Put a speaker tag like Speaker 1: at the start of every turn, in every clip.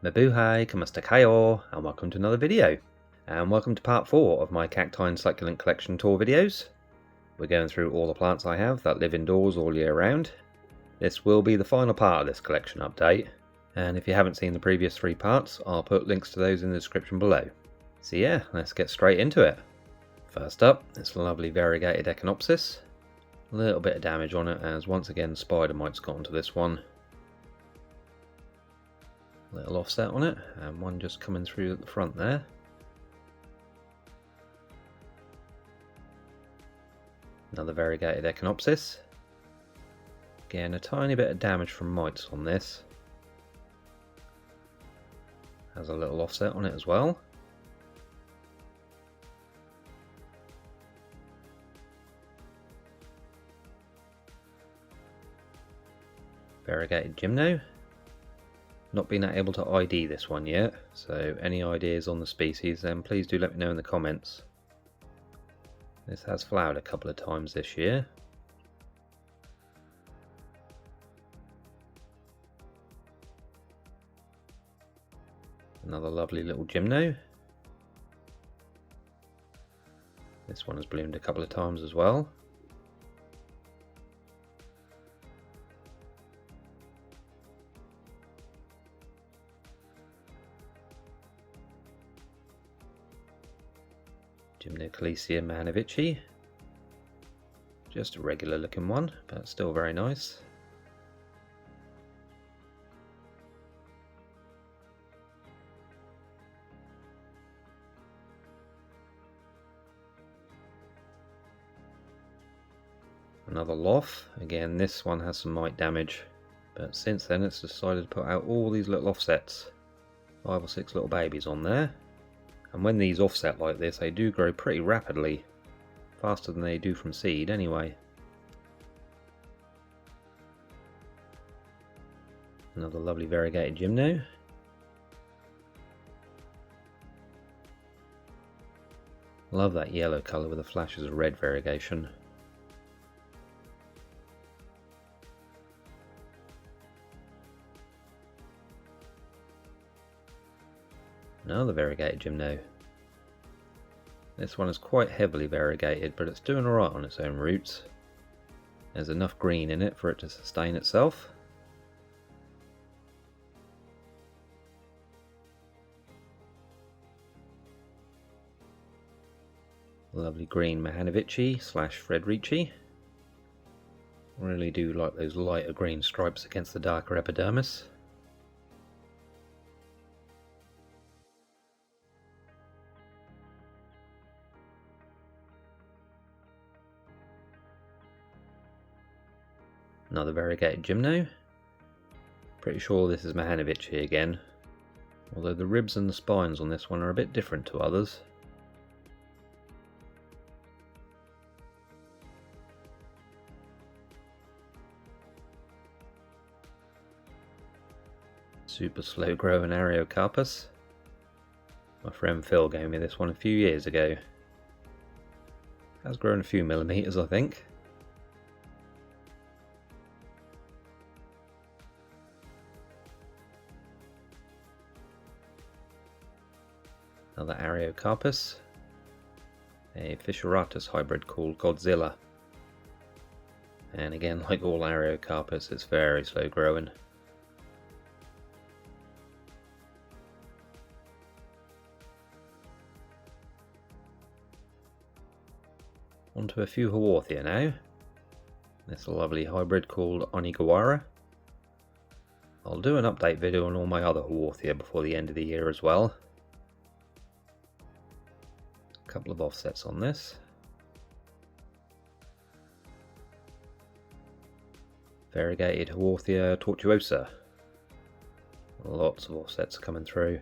Speaker 1: Mabuhay, kamusta kayo, and welcome to another video. And welcome to part 4 of my Cacti Succulent collection tour videos. We're going through all the plants I have that live indoors all year round. This will be the final part of this collection update, and if you haven't seen the previous 3 parts, I'll put links to those in the description below. So yeah, let's get straight into it. First up, this lovely variegated Echinopsis. A little bit of damage on it as once again spider mites got onto this one. Little offset on it, and one just coming through at the front there. Another variegated Echinopsis. Again, a tiny bit of damage from mites on this. Has a little offset on it as well. Variegated Gymno. Not been able to ID this one yet, so any ideas on the species then please do let me know in the comments. This has flowered a couple of times this year. Another lovely little Gymno. This one has bloomed a couple of times as well. Gymnocalesia Mahanovici. Just a regular looking one, but still very nice. Another Loth. Again, this one has some mite damage, but since then it's decided to put out all these little offsets. 5 or 6 little babies on there. And when these offset like this, they do grow pretty rapidly. Faster than they do from seed anyway. Another lovely variegated Gymno. Love that yellow colour with the flashes of red variegation. Another variegated Gymno. This one is quite heavily variegated, but it's doing alright on its own roots. There's enough green in it for it to sustain itself. Lovely green Mahanovici / Frederici. Really do like those lighter green stripes against the darker epidermis. Another variegated Gymno. Pretty sure this is Mahanovici again, although the ribs and the spines on this one are a bit different to others. Super slow growing Ariocarpus. My friend Phil gave me this one a few years ago. Has grown a few millimeters, I think. Another Ariocarpus, a Fisheratus hybrid called Godzilla. And again, like all Ariocarpus, it's very slow growing. Onto a few Haworthia now. This lovely hybrid called Onigawara. I'll do an update video on all my other Haworthia before the end of the year as well. Couple of offsets on this. Variegated Haworthia tortuosa. Lots of offsets coming through.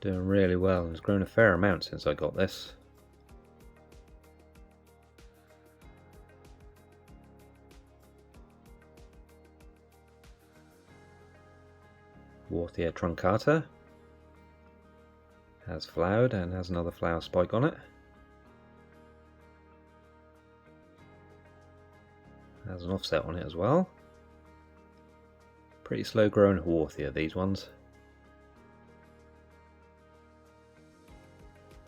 Speaker 1: Doing really well and has grown a fair amount since I got this. Haworthia truncata. Has flowered and has another flower spike on it. Has an offset on it as well. Pretty slow growing Haworthia, these ones.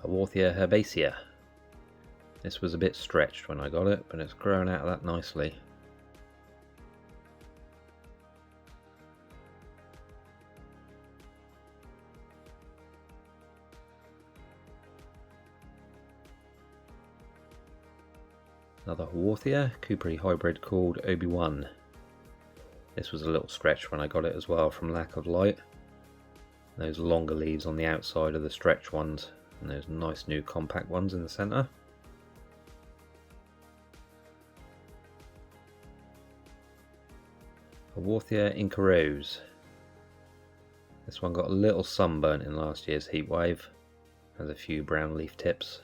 Speaker 1: Haworthia herbacea. This was a bit stretched when I got it, but it's grown out of that nicely. Another Haworthia, Cooperi hybrid called Obi-Wan. This was a little stretch when I got it as well from lack of light. Those longer leaves on the outside are the stretch ones, and those nice new compact ones in the centre. Haworthia Inca Rose. This one got a little sunburnt in last year's heat wave. Has a few brown leaf tips.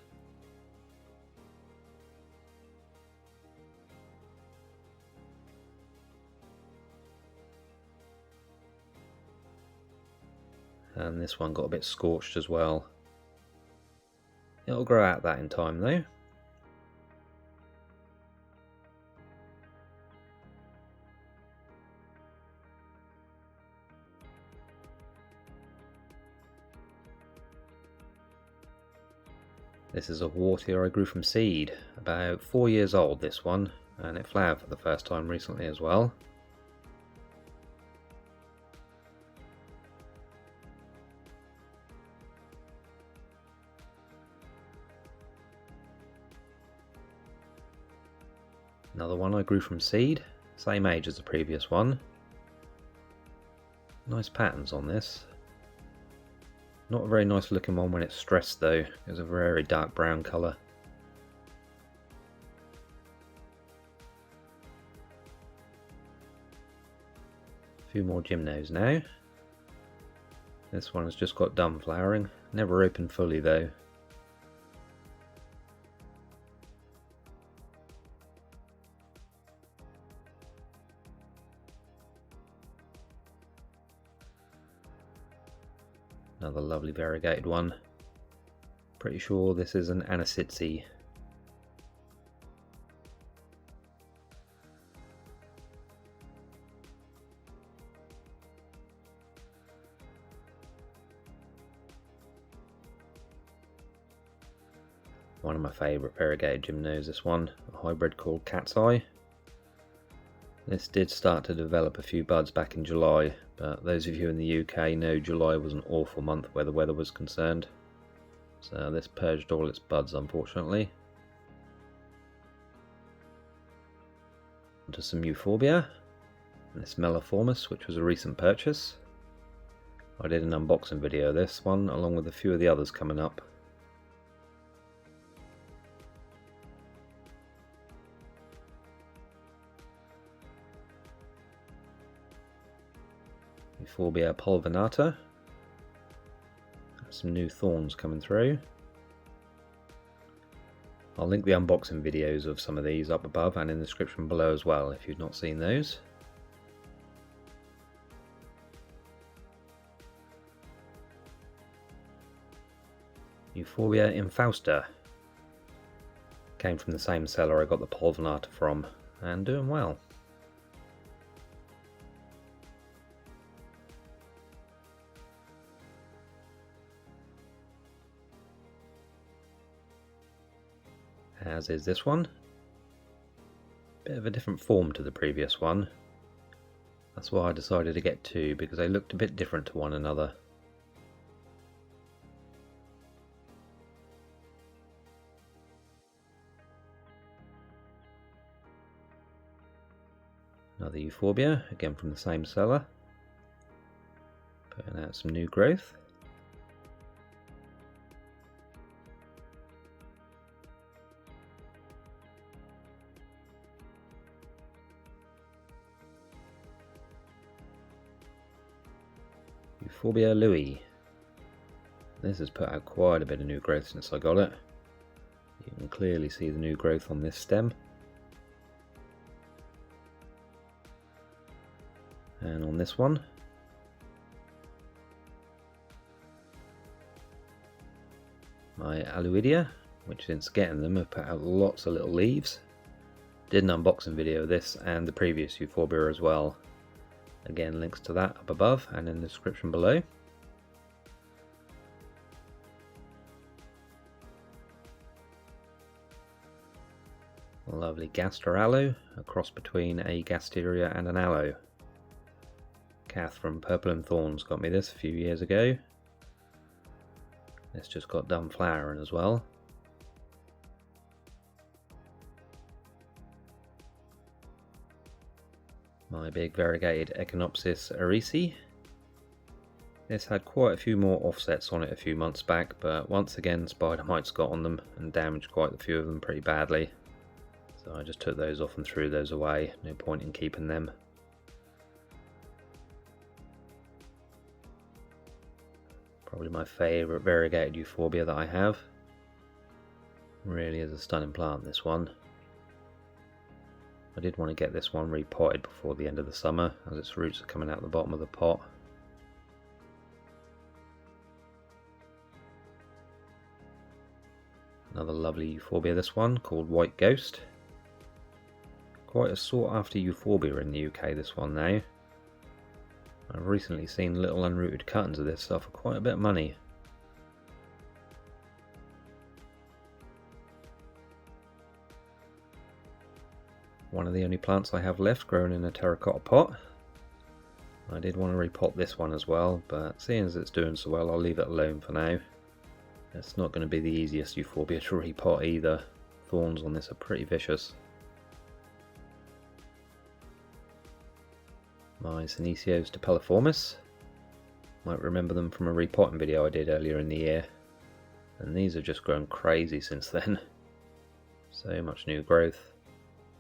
Speaker 1: And this one got a bit scorched as well. It'll grow out that in time though. This is a Haworthia I grew from seed, about 4 years old this one, and it flowered for the first time recently as well. Another one I grew from seed, same age as the previous one. Nice patterns on this. Not a very nice looking one when it's stressed though, it's a very dark brown colour. A few more gymnos now. This one has just got done flowering, never opened fully though. Another lovely variegated one. Pretty sure this is an Anacytsi. One of my favourite variegated gymnos, this one, a hybrid called Cat's Eye. This did start to develop a few buds back in July, but those of you in the UK know July was an awful month where the weather was concerned. So this purged all its buds, unfortunately. Onto some Euphorbia. This Melliformis, which was a recent purchase. I did an unboxing video of this one, along with a few of the others coming up. Euphorbia pulvinata. Some new thorns coming through. I'll link the unboxing videos of some of these up above and in the description below as well if you've not seen those. Euphorbia infausta. Came from the same seller I got the pulvinata from, and doing well. As is this one. Bit of a different form to the previous one. That's why I decided to get two, because they looked a bit different to one another. Another Euphorbia, again from the same seller. Putting out some new growth. Euphorbia Louis. This has put out quite a bit of new growth since I got it. You can clearly see the new growth on this stem. And on this one. My Aluidia, which since getting them have put out lots of little leaves. Did an unboxing video of this and the previous Euphorbia as well. Again, links to that up above and in the description below. A lovely Gaster aloe, a cross between a Gasteria and an aloe. Kath from Purple and Thorns got me this a few years ago. It's just got done flowering as well. My big variegated Echinopsis erisi. This had quite a few more offsets on it a few months back, but once again spider mites got on them and damaged quite a few of them pretty badly. So I just took those off and threw those away, no point in keeping them. Probably my favourite variegated euphorbia that I have. Really is a stunning plant, this one. I did want to get this one repotted before the end of the summer, as its roots are coming out the bottom of the pot. Another lovely euphorbia, this one, called White Ghost. Quite a sought after euphorbia in the UK, this one now. I've recently seen little unrooted cuttings of this stuff for quite a bit of money. One of the only plants I have left grown in a terracotta pot. I did want to repot this one as well, but seeing as it's doing so well, I'll leave it alone for now. It's not going to be the easiest euphorbia to repot either. Thorns on this are pretty vicious. My Senecio stapeliformis. Might remember them from a repotting video I did earlier in the year. And these have just grown crazy since then. So much new growth.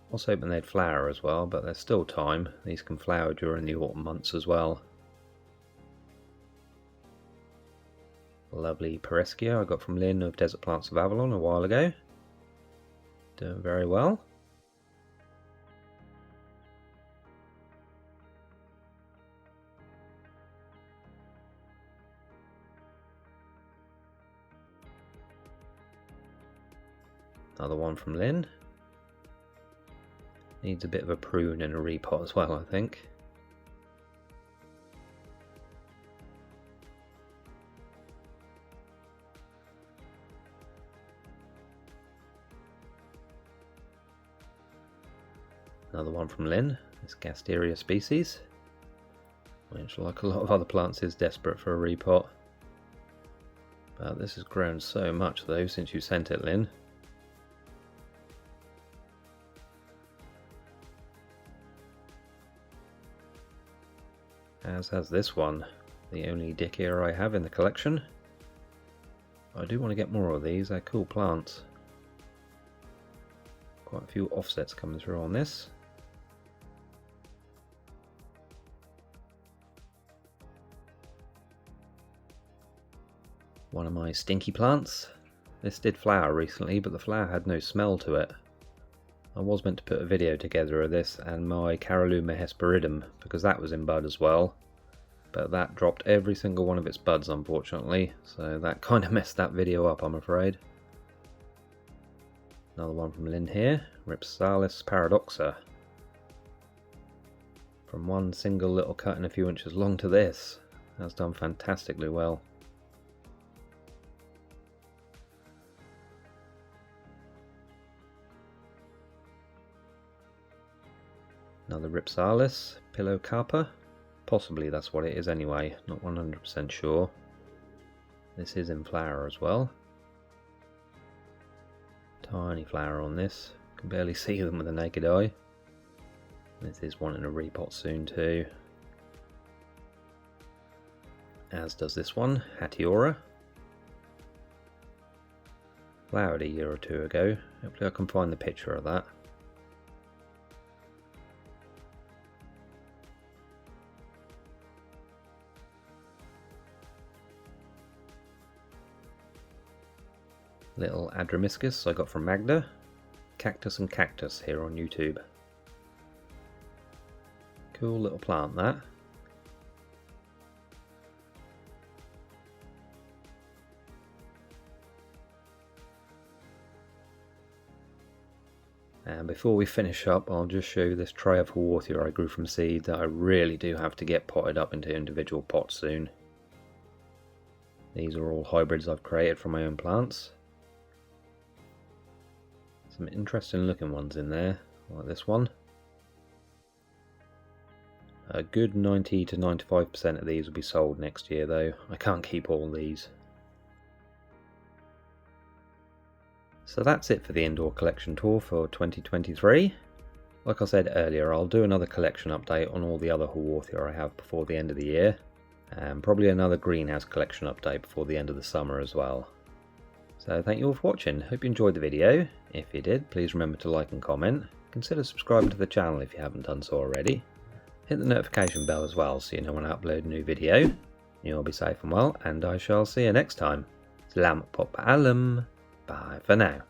Speaker 1: I was hoping they'd flower as well, but there's still time. These can flower during the autumn months as well. Lovely Pereschia I got from Lynn of Desert Plants of Avalon a while ago. Doing very well. Another one from Lynn. Needs a bit of a prune and a repot as well, I think. Another one from Lynn, this Gasteria species, which, like a lot of other plants, is desperate for a repot. But this has grown so much though since you sent it, Lynn. As has this one, the only Dickia I have in the collection. I do want to get more of these, they're cool plants. Quite a few offsets coming through on this. One of my stinky plants. This did flower recently, but the flower had no smell to it. I was meant to put a video together of this and my Caralluma hesperidum, because that was in bud as well. But that dropped every single one of its buds, unfortunately, so that kind of messed that video up, I'm afraid. Another one from Lynn here, Ripsalis paradoxa. From one single little cutting a few inches long to this, that's done fantastically well. Another Ripsalis, Pilocarpa. Possibly that's what it is anyway, not 100% sure. This is in flower as well. Tiny flower on this, can barely see them with the naked eye. This is wanting a repot soon too. As does this one, Hatiora. Flowered a year or two ago, hopefully I can find the picture of that. Little Adromiscus I got from Magda. Cactus and Cactus here on YouTube. Cool little plant that. And before we finish up, I'll just show you this tray of Haworthia I grew from seed that I really do have to get potted up into individual pots soon. These are all hybrids I've created from my own plants. Some interesting looking ones in there, like this one. A good 90 to 95% of these will be sold next year though. I can't keep all these. So that's it for the indoor collection tour for 2023. Like I said earlier, I'll do another collection update on all the other Haworthia I have before the end of the year. And probably another greenhouse collection update before the end of the summer as well. So thank you all for watching. Hope you enjoyed the video. If you did, please remember to like and comment. Consider subscribing to the channel if you haven't done so already. Hit the notification bell as well so you know when I upload a new video. You'll be safe and well, and I shall see you next time. Salamat po paalam. Bye for now.